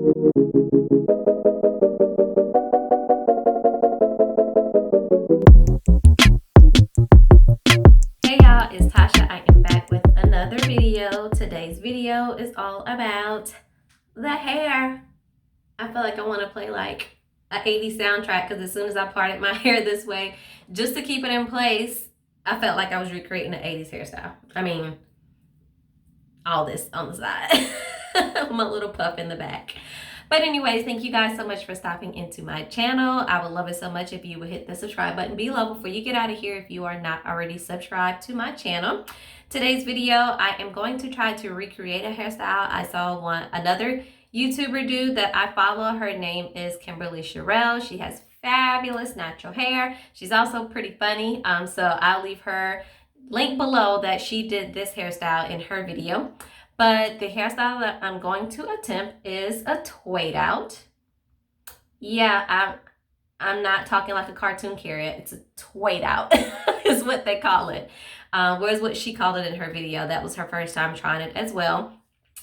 Hey y'all, it's Tasha. I am back with another video. Today's video is all about the hair. I feel like I want to play like an 80s soundtrack because as soon as I parted my hair this way, just to keep it in place, I felt like I was recreating an 80s hairstyle. I mean, all this on the side. My little puff in the back. But anyways, thank you guys so much for stopping into my channel. I would love it so much if you would hit the subscribe button below before you get out of here if you are not already subscribed to my channel. Today's video, I am going to try to recreate a hairstyle. I saw another YouTuber do that I follow. Her name is Kimberly Sherrill. She has fabulous natural hair. She's also pretty funny. So I'll leave her link below that she did this hairstyle in her video. But the hairstyle that I'm going to attempt is a Twaidout. Yeah, I'm not talking like a cartoon carrot. It's a Twaidout is what they call it. Whereas what she called it in her video. That was her first time trying it as well.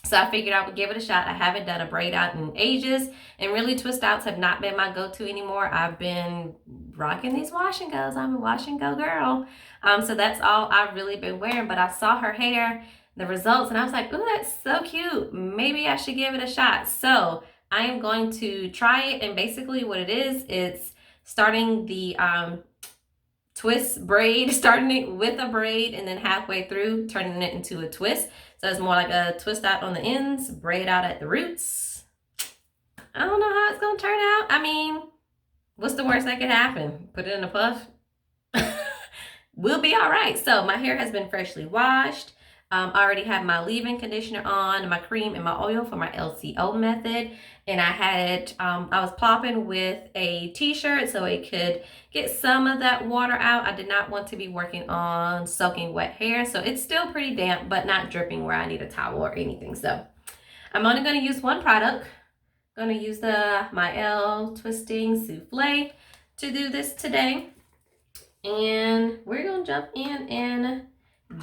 So I figured I would give it a shot. I haven't done a braid out in ages, and really twist outs have not been my go-to anymore. I've been rocking these wash and goes. I'm a wash and go girl. So that's all I've really been wearing. But I saw her hair, the results, and I was like, ooh, that's so cute. Maybe I should give it a shot. So I am going to try it, and basically what it is, it's starting the twist braid, starting it with a braid, and then halfway through turning it into a twist. So it's more like a twist out on the ends, braid out at the roots. I don't know how it's gonna turn out. I mean, what's the worst that could happen? Put it in a puff. We'll be all right. So my hair has been freshly washed. I already have my leave-in conditioner on, my cream and my oil for my LCO method. And I was plopping with a t-shirt so it could get some of that water out. I did not want to be working on soaking wet hair. So it's still pretty damp, but not dripping where I need a towel or anything. So I'm only going to use one product. I'm going to use my L Twisting Souffle to do this today. And we're going to jump in and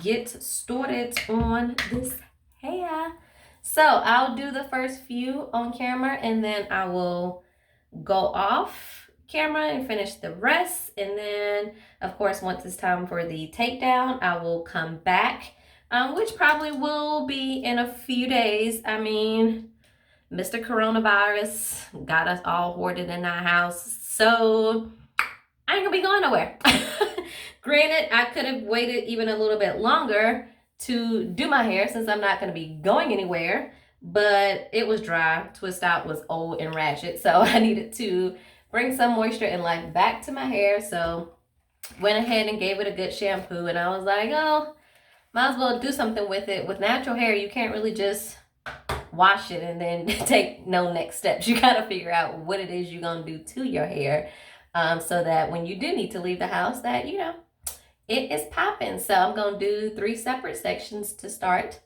get started on this hair. So I'll do the first few on camera, and then I will go off camera and finish the rest. And then, of course, once it's time for the takedown, I will come back, which probably will be in a few days. I mean, Mr. Coronavirus got us all hoarded in our house, so I ain't gonna be going nowhere. Granted, I could have waited even a little bit longer to do my hair since I'm not gonna be going anywhere, but it was dry. Twist out was old and ratchet, so I needed to bring some moisture and life back to my hair. So went ahead and gave it a good shampoo, and I was like, oh, might as well do something with it. With natural hair, you can't really just wash it and then take no next steps. You gotta figure out what it is you're gonna do to your hair. So that when you do need to leave the house, that, you know, it is popping. So I'm going to do 3 separate sections to start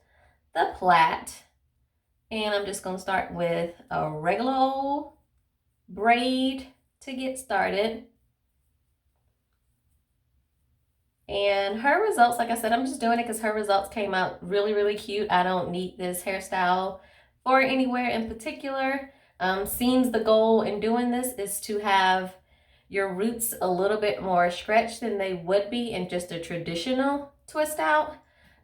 the plait. And I'm just going to start with a regular old braid to get started. And her results, like I said, I'm just doing it because her results came out really, really cute. I don't need this hairstyle for anywhere in particular. Seems the goal in doing this is to have your roots a little bit more stretched than they would be in just a traditional twist out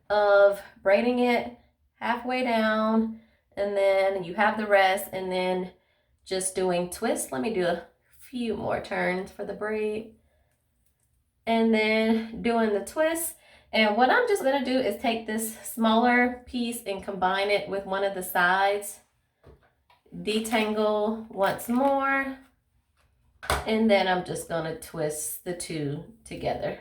of braiding it halfway down, and then you have the rest, and then just doing twists. Let me do a few more turns for the braid, and then doing the twist. And what I'm just going to do is take this smaller piece and combine it with one of the sides, detangle once more, and then I'm just going to twist the two together.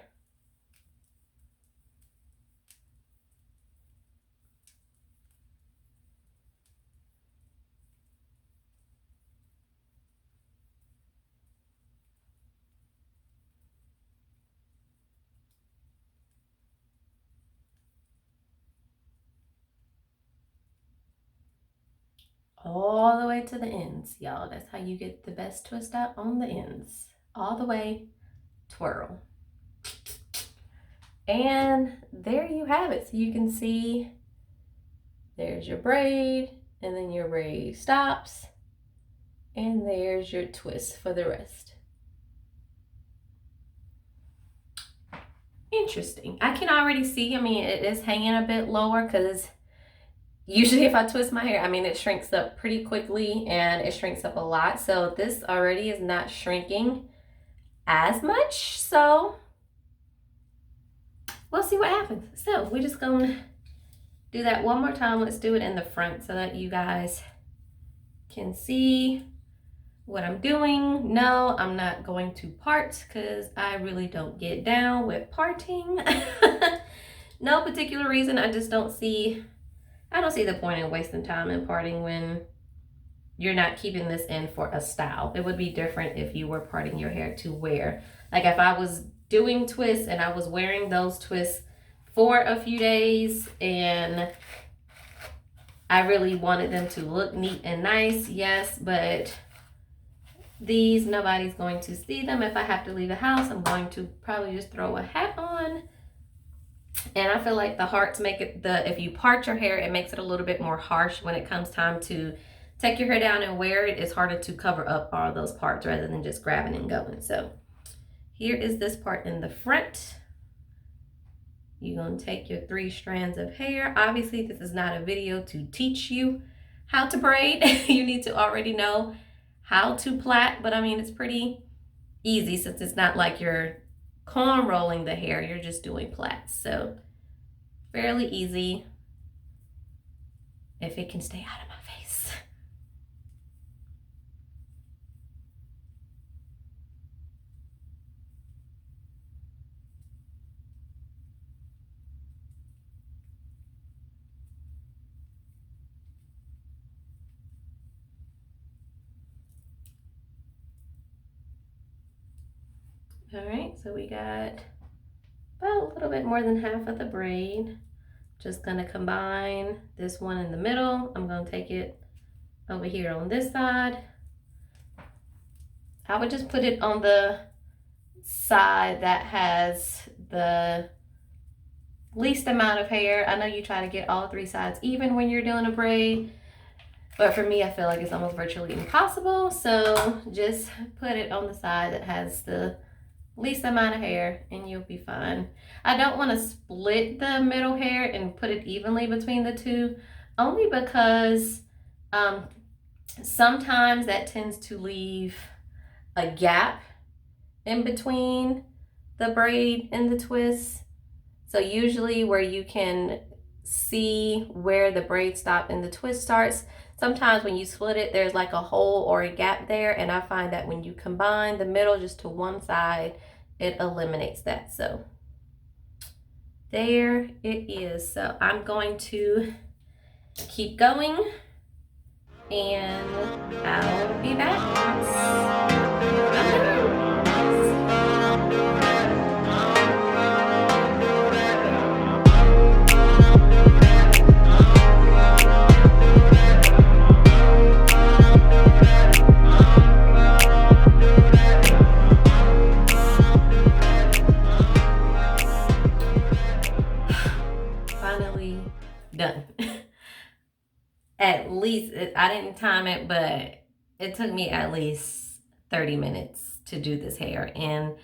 All the way to the ends, y'all. That's how you get the best twist out on the ends. All the way, twirl. And there you have it. So you can see there's your braid, and then your braid stops, And there's your twist for the rest. Interesting. I can already see, I mean, it is hanging a bit lower because usually if I twist my hair, I mean, it shrinks up pretty quickly and it shrinks up a lot. So this already is not shrinking as much. So we'll see what happens. So we're just going to do that one more time. Let's do it in the front so that you guys can see what I'm doing. No, I'm not going to part because I really don't get down with parting. No particular reason. I just don't see the point in wasting time in parting when you're not keeping this in for a style. It would be different if you were parting your hair to wear. Like if I was doing twists and I was wearing those twists for a few days and I really wanted them to look neat and nice, yes, but these, nobody's going to see them. If I have to leave the house, I'm going to probably just throw a hat on. And I feel like the hearts make it, if you part your hair, it makes it a little bit more harsh when it comes time to take your hair down and wear it. It's harder to cover up all those parts rather than just grabbing and going. So here is this part in the front. You're going to take your 3 strands of hair. Obviously, this is not a video to teach you how to braid. You need to already know how to plait, but I mean, it's pretty easy since it's not like you're corn rolling the hair, you're just doing plaits. So fairly easy if it can stay out of my face. All right, so we got about a little bit more than half of the braid. Just gonna combine this one in the middle. I'm gonna take it over here on this side. I would just put it on the side that has the least amount of hair. I know you try to get all 3 sides even when you're doing a braid, but for me, I feel like it's almost virtually impossible. So just put it on the side that has the least amount of hair and you'll be fine. I don't want to split the middle hair and put it evenly between the two, only because sometimes that tends to leave a gap in between the braid and the twist. So usually where you can see where the braid stops and the twist starts, sometimes when you split it, there's like a hole or a gap there, and I find that when you combine the middle just to one side, it eliminates that. So there it is. So I'm going to keep going and I'll be back. Done. At least, I didn't time it, but it took me at least 30 minutes to do this hair. And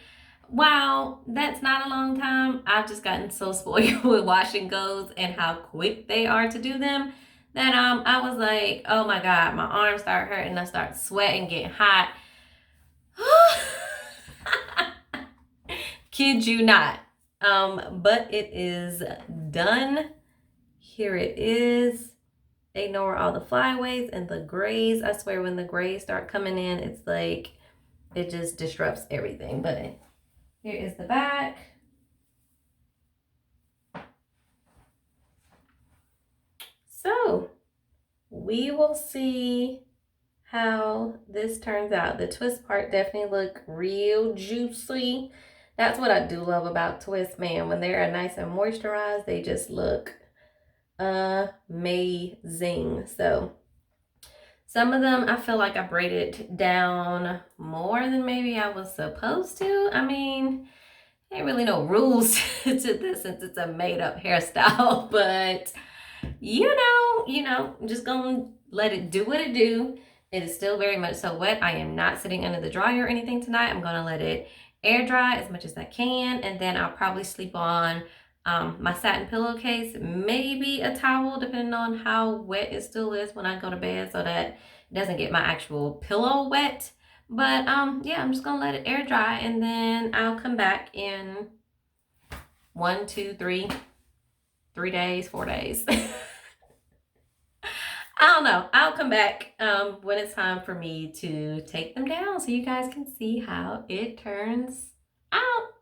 wow, that's not a long time. I've just gotten so spoiled with wash and goes and how quick they are to do them that I was like, oh my God, my arms start hurting. I start sweating, getting hot. Kid you not. But it is done. Here it is. Ignore all the flyaways and the grays. I swear when the grays start coming in, it's like, it just disrupts everything. But here is the back. So we will see how this turns out. The twist part definitely look real juicy. That's what I do love about twists, man. When they're nice and moisturized, they just look amazing. So some of them I feel like I braided down more than maybe I was supposed to. I mean, ain't really no rules to this since it's a made-up hairstyle, but you know, I'm just gonna let it do what it do. It is still very much so wet. I am not sitting under the dryer or anything tonight. I'm gonna let it air dry as much as I can, and then I'll probably sleep on my satin pillowcase, maybe a towel, depending on how wet it still is when I go to bed, so that it doesn't get my actual pillow wet. But yeah, I'm just gonna let it air dry, and then I'll come back in 1, 2, 3, 3 days, 4 days. I don't know. I'll come back when it's time for me to take them down so you guys can see how it turns out.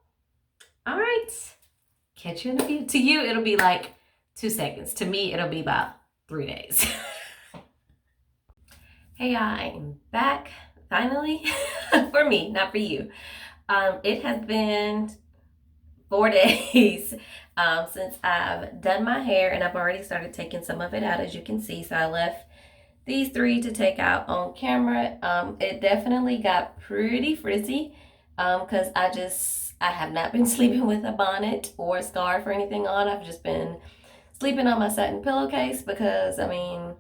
All right. Catch you in a few. To you, it'll be like 2 seconds. To me, it'll be about 3 days. Hey, y'all. I am back finally. For me, not for you. It has been 4 days since I've done my hair, and I've already started taking some of it out, as you can see. So I left these 3 to take out on camera. It definitely got pretty frizzy because I have not been sleeping with a bonnet or a scarf or anything on. I've just been sleeping on my satin pillowcase because, I mean,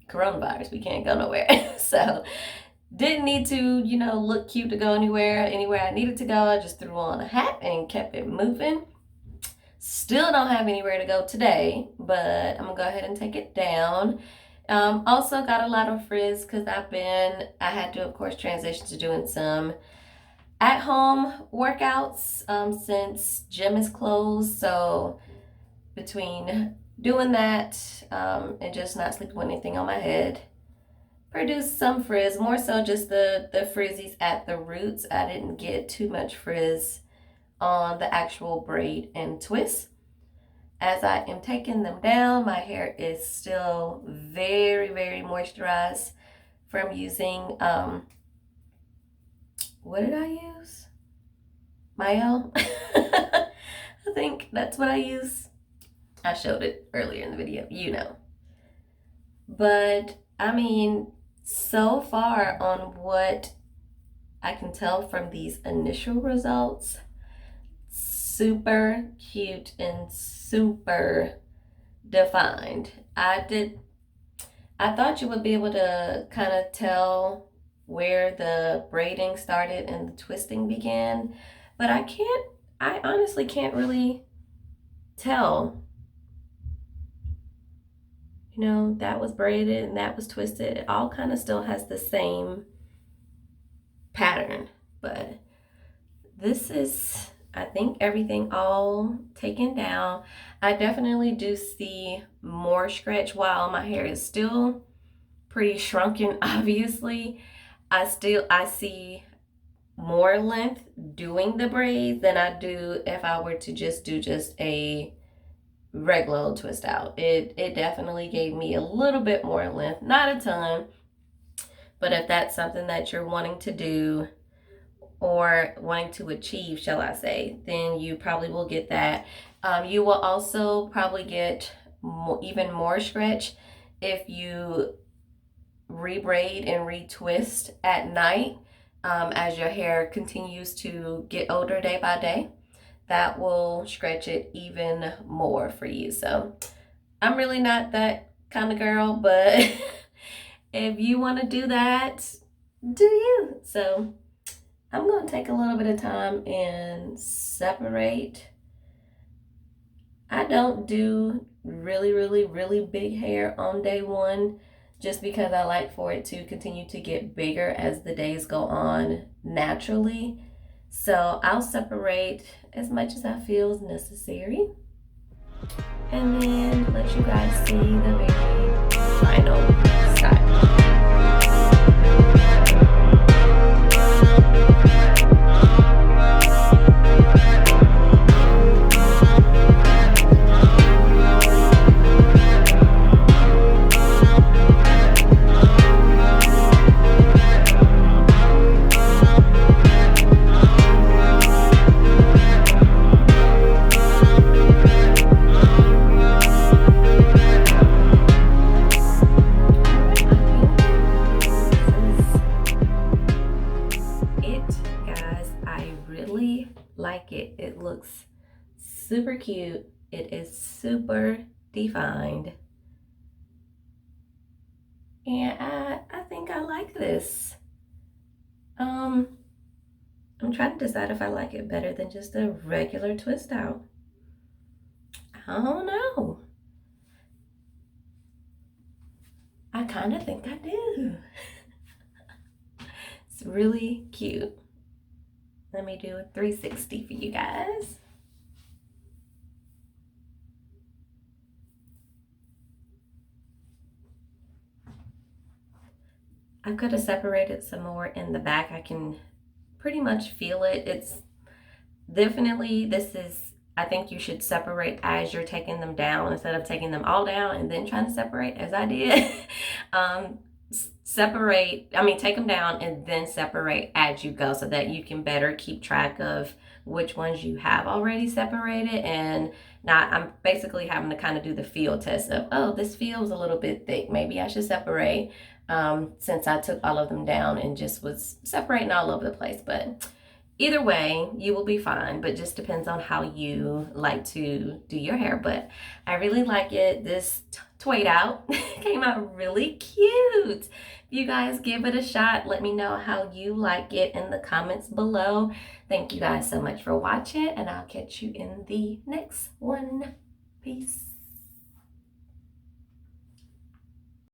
coronavirus, we can't go nowhere. So didn't need to, look cute to go anywhere I needed to go. I just threw on a hat and kept it moving. Still don't have anywhere to go today, but I'm gonna go ahead and take it down. Also got a lot of frizz because I had to, of course, transition to doing some at-home workouts since gym is closed. So between doing that and just not sleeping with anything on my head, produced some frizz, more so just the frizzies at the roots. I didn't get too much frizz on the actual braid and twist. As I am taking them down, my hair is still very, very moisturized from using, what did I use? Mayo? I think that's what I use. I showed it earlier in the video, But, I mean, so far on what I can tell from these initial results, super cute and super defined. I thought you would be able to kind of tell where the braiding started and the twisting began, but I honestly can't really tell. That was braided and that was twisted. It all kind of still has the same pattern, but this is, I think, everything all taken down. I definitely do see more stretch while my hair is still pretty shrunken, obviously. I see more length doing the braids than I do if I were to just do a regular twist out. It definitely gave me a little bit more length, not a ton, but if that's something that you're wanting to do or wanting to achieve, shall I say, then you probably will get that. You will also probably get even more stretch if you rebraid and retwist at night as your hair continues to get older day by day. That will stretch it even more for you. So I'm really not that kind of girl, but if you want to do that, do you. So I'm going to take a little bit of time and separate. I don't do really, really, really big hair on day one just because I like for it to continue to get bigger as the days go on naturally. So I'll separate as much as I feel is necessary and then let you guys see the very final style. Like it. It looks super cute. It is super defined. And I think I like this. I'm trying to decide if I like it better than just a regular twist out. I don't know. I kind of think I do. It's really cute. Let me do a 360 for you guys. I could have separated some more in the back. I can pretty much feel it. It's definitely, I think you should separate as you're taking them down instead of taking them all down and then trying to separate as I did. Take them down and then separate as you go so that you can better keep track of which ones you have already separated. And not, I'm basically having to kind of do the feel test of, oh, this feels a little bit thick. Maybe I should separate, since I took all of them down and just was separating all over the place. But either way, you will be fine, but just depends on how you like to do your hair. But I really like it. This Twaidout came out really cute. If you guys give it a shot, let me know how you like it in the comments below. Thank you guys so much for watching, and I'll catch you in the next one. Peace.